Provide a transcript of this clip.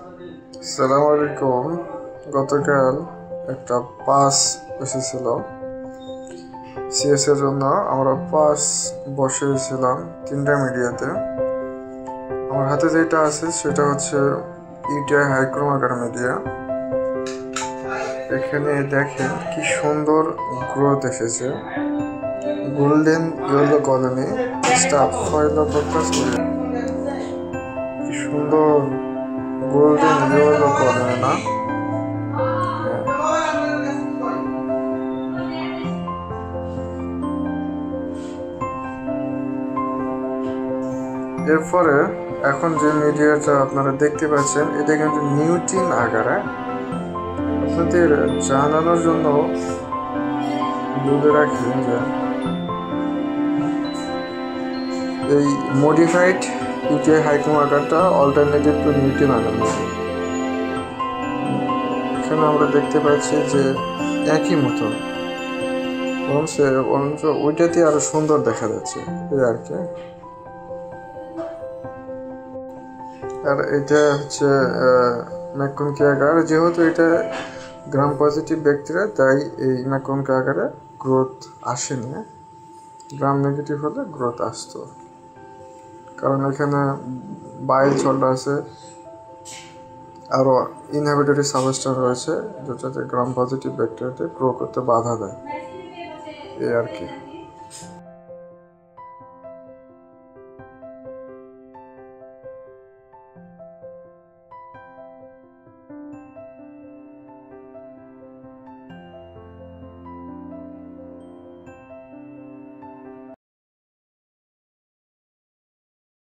আসসালামু আলাইকুম। গতকাল একটা পাস এসেছিল সিএস এর জন্য। আমরা পাস বসিয়েছিলাম 3টা মিডিয়াতে। আমার হাতে যেটা আছে সেটা হচ্ছে ইউটিআই হাইক্রোমাগার মিডিয়া। এখানে দেখেন কি সুন্দর গ্রোথ এসেছে। Golden yellow colony stuff foil প্রকাশ করে কি সুন্দর গোল্ডেন ইয়েলো কলোনি না? এরপরে এখন যে মিডিয়াটা আপনারা দেখতে পাচ্ছেন এটা কিন্তু নিউটিন আকারে। আপনাদের জানানোর জন্য বলে রাখি যে এই মডিফাইড ইউটিআই হাইকম আকারটা অল্টারনেটিভ টু নিউটিন আকার। এখানে আমরা দেখতে পাচ্ছি যে একই মতো বরঞ্চ ওইটাতে আরো সুন্দর দেখা যাচ্ছে এই আর কি। আর এটা হচ্ছে ম্যাককনকি আকার। যেহেতু এটা গ্রাম পজিটিভ ব্যাকটেরিয়া তাই এই ম্যাককনকি আকারে গ্রোথ আসেনি। গ্রাম নেগেটিভ হলে গ্রোথ আসতো, কারণ এখানে বাইল সল্ট আছে, আরও ইনহিবিটরি সাবস্টেন্স রয়েছে যেটাতে গ্রাম পজিটিভ ব্যাকটেরিয়াতে গ্রো করতে বাধা দেয় এই আর কি।